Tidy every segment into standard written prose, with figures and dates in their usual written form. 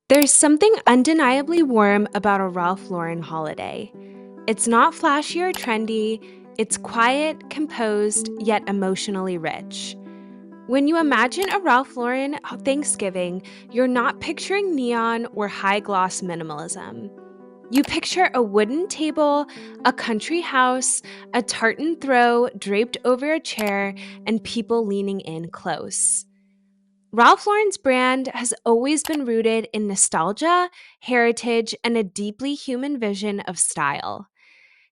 There's something undeniably warm about a Ralph Lauren holiday. It's not flashy or trendy, it's quiet, composed, yet emotionally rich. When you imagine a Ralph Lauren Thanksgiving, you're not picturing neon or high gloss minimalism. You picture a wooden table, a country house, a tartan throw draped over a chair, and people leaning in close. Ralph Lauren's brand has always been rooted in nostalgia, heritage, and a deeply human vision of style.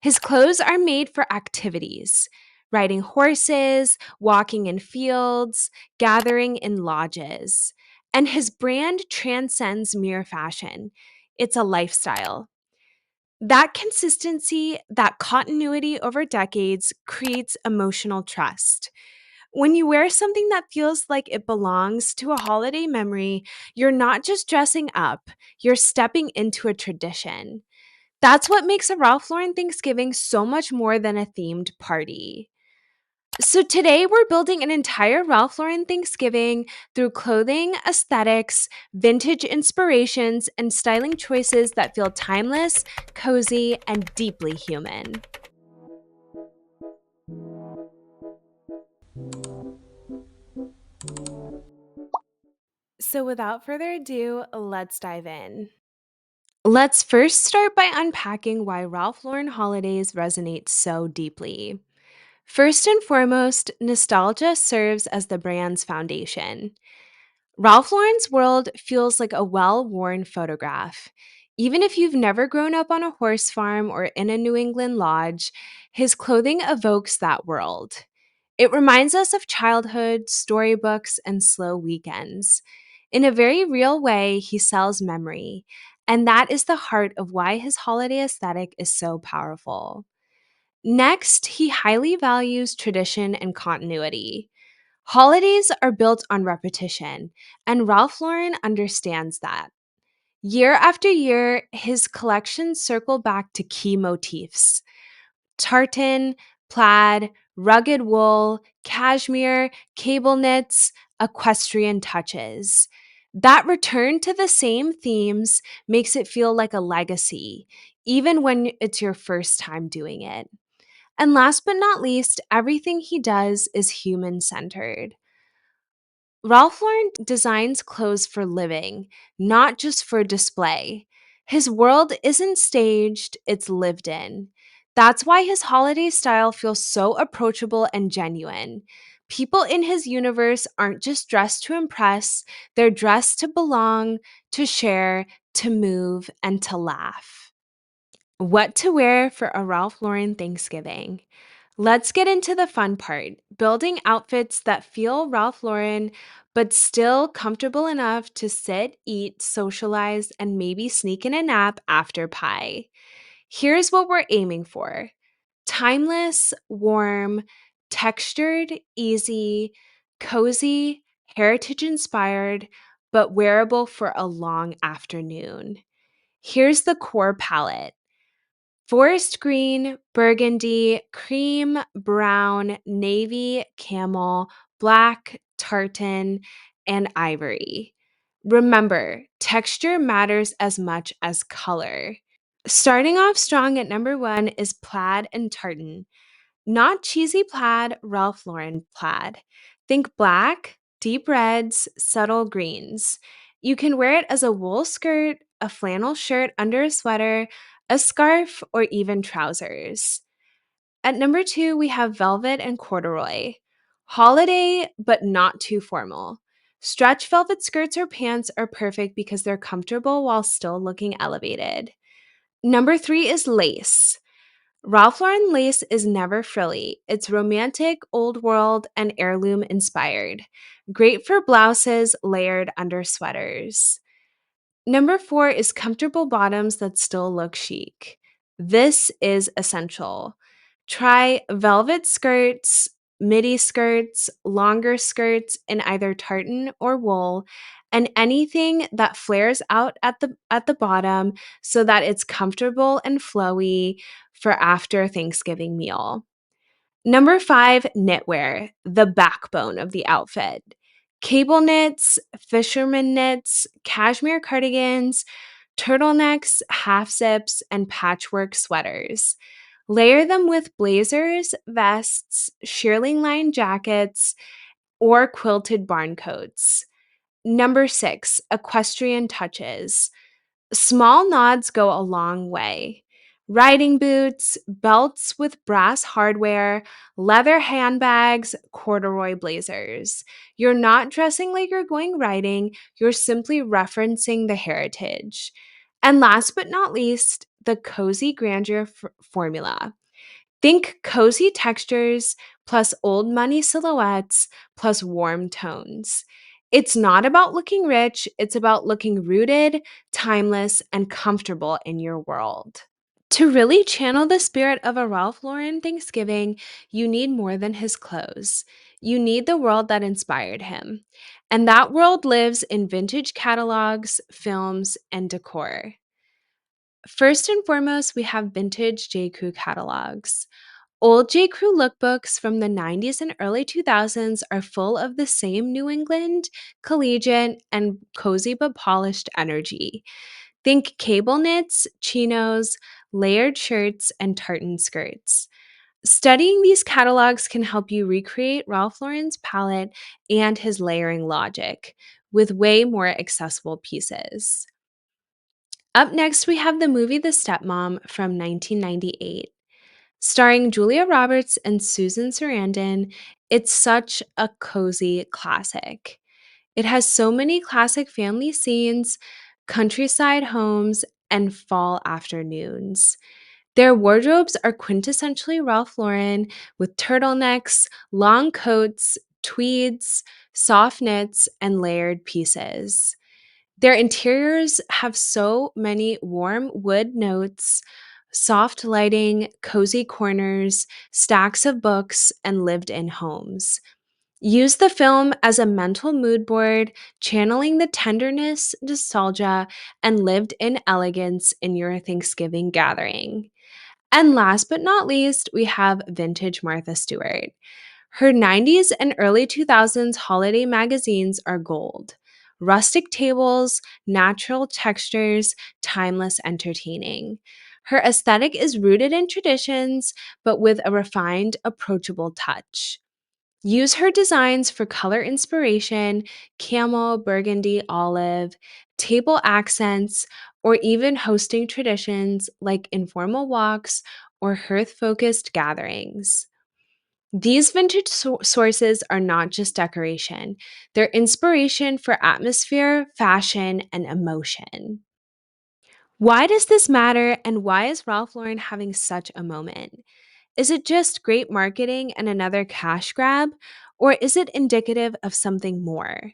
His clothes are made for activities riding horses, walking in fields, gathering in lodges. And his brand transcends mere fashion, it's a lifestyle. That consistency, that continuity over decades creates emotional trust. When you wear something that feels like it belongs to a holiday memory, you're not just dressing up, you're stepping into a tradition. That's what makes a Ralph Lauren Thanksgiving so much more than a themed party. So, today we're building an entire Ralph Lauren Thanksgiving through clothing, aesthetics, vintage inspirations, and styling choices that feel timeless, cozy, and deeply human. So, without further ado, let's dive in. Let's first start by unpacking why Ralph Lauren holidays resonate so deeply. First and foremost, nostalgia serves as the brand's foundation. Ralph Lauren's world feels like a well worn photograph. Even if you've never grown up on a horse farm or in a New England lodge, his clothing evokes that world. It reminds us of childhood, storybooks, and slow weekends. In a very real way, he sells memory, and that is the heart of why his holiday aesthetic is so powerful. Next, he highly values tradition and continuity. Holidays are built on repetition, and Ralph Lauren understands that. Year after year, his collections circle back to key motifs: tartan, plaid, rugged wool, cashmere, cable knits, equestrian touches. That return to the same themes makes it feel like a legacy, even when it's your first time doing it. And last but not least, everything he does is human centered. Ralph Lauren designs clothes for living, not just for display. His world isn't staged, it's lived in. That's why his holiday style feels so approachable and genuine. People in his universe aren't just dressed to impress, they're dressed to belong, to share, to move, and to laugh. What to wear for a Ralph Lauren Thanksgiving? Let's get into the fun part, building outfits that feel Ralph Lauren, but still comfortable enough to sit, eat, socialize, and maybe sneak in a nap after pie. Here's what we're aiming for: timeless, warm, textured, easy, cozy, heritage inspired, but wearable for a long afternoon. Here's the core palette: forest green, burgundy, cream, brown, navy, camel, black, tartan, and ivory. Remember, texture matters as much as color. Starting off strong at number one is plaid and tartan. Not cheesy plaid, Ralph Lauren plaid. Think black, deep reds, subtle greens. You can wear it as a wool skirt, a flannel shirt under a sweater, a scarf, or even trousers. At number two, we have velvet and corduroy. Holiday, but not too formal. Stretch velvet skirts or pants are perfect because they're comfortable while still looking elevated. Number three is lace. Ralph Lauren lace is never frilly. It's romantic, old world, and heirloom inspired. Great for blouses layered under sweaters. Number four is comfortable bottoms that still look chic. This is essential. Try velvet skirts, midi skirts, longer skirts in either tartan or wool, and anything that flares out at the bottom so that it's comfortable and flowy for after Thanksgiving meal. Number five, knitwear, the backbone of the outfit. Cable knits, fisherman knits, cashmere cardigans, turtlenecks, half zips, and patchwork sweaters. Layer them with blazers, vests, shearling lined jackets, or quilted barn coats. Number 6, equestrian touches. Small nods go a long way. Riding boots, belts with brass hardware, leather handbags, corduroy blazers. You're not dressing like you're going riding, you're simply referencing the heritage. And last but not least, the cozy grandeur formula. Think cozy textures plus old money silhouettes plus warm tones. It's not about looking rich, it's about looking rooted, timeless, and comfortable in your world. To really channel the spirit of a Ralph Lauren Thanksgiving, you need more than his clothes. You need the world that inspired him. And that world lives in vintage catalogs, films, and decor. First and foremost, we have vintage J.Crew catalogs. Old J.Crew lookbooks from the 90s and early 2000s are full of the same New England, collegiate, and cozy but polished energy. Think cable knits, chinos, layered shirts, and tartan skirts. Studying these catalogs can help you recreate Ralph Lauren's palette and his layering logic with way more accessible pieces. Up next, we have the movie The Stepmom from 1998. Starring Julia Roberts and Susan Sarandon, it's such a cozy classic. It has so many classic family scenes, countryside homes, and fall afternoons. Their wardrobes are quintessentially Ralph Lauren with turtlenecks, long coats, tweeds, soft knits, and layered pieces. Their interiors have so many warm wood notes, soft lighting, cozy corners, stacks of books, and lived in homes. Use the film as a mental mood board, channeling the tenderness, nostalgia, and lived in elegance in your Thanksgiving gathering. And last but not least, we have vintage Martha Stewart. Her 90s and early 2000s holiday magazines are gold. Rustic tables, natural textures, timeless entertaining. Her aesthetic is rooted in traditions, but with a refined, approachable touch. Use her designs for color inspiration, camel, burgundy, olive, table accents, or even hosting traditions like informal walks or hearth focused gatherings. These vintage sources are not just decoration, they're inspiration for atmosphere, fashion, and emotion. Why does this matter, and why is Ralph Lauren having such a moment? Is it just great marketing and another cash grab, or is it indicative of something more?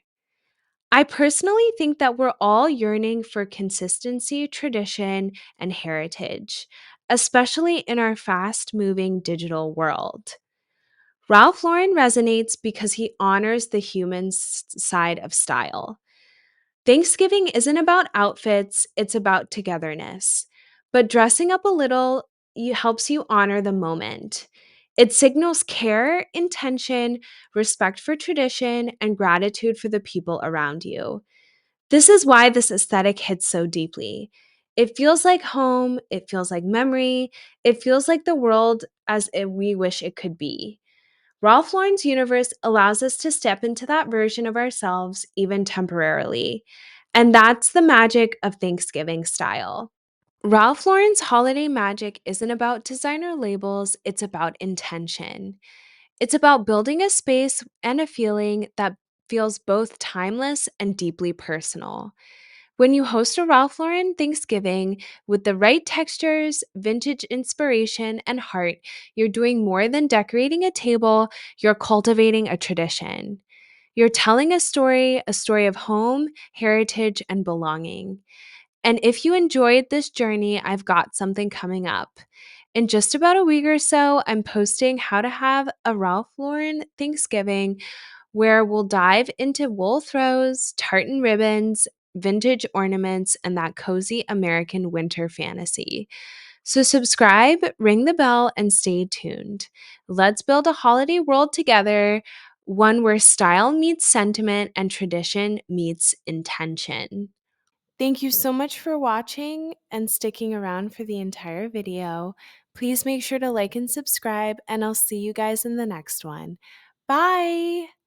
I personally think that we're all yearning for consistency, tradition, and heritage, especially in our fast moving digital world. Ralph Lauren resonates because he honors the human side of style. Thanksgiving isn't about outfits, it's about togetherness. But dressing up a little helps you honor the moment. It signals care, intention, respect for tradition, and gratitude for the people around you. This is why this aesthetic hits so deeply. It feels like home, it feels like memory, it feels like the world we wish it could be. Ralph Lauren's universe allows us to step into that version of ourselves, even temporarily. And that's the magic of Thanksgiving style. Ralph Lauren's holiday magic isn't about designer labels, it's about intention. It's about building a space and a feeling that feels both timeless and deeply personal. When you host a Ralph Lauren Thanksgiving with the right textures, vintage inspiration, and heart, you're doing more than decorating a table, you're cultivating a tradition. You're telling a story of home, heritage, and belonging. And if you enjoyed this journey, I've got something coming up. In just about a week or so, I'm posting how to have a Ralph Lauren Thanksgiving where we'll dive into wool throws, tartan ribbons, vintage ornaments, and that cozy American winter fantasy. So, subscribe, ring the bell, and stay tuned. Let's build a holiday world together one where style meets sentiment and tradition meets intention. Thank you so much for watching and sticking around for the entire video. Please make sure to like and subscribe, and I'll see you guys in the next one. Bye!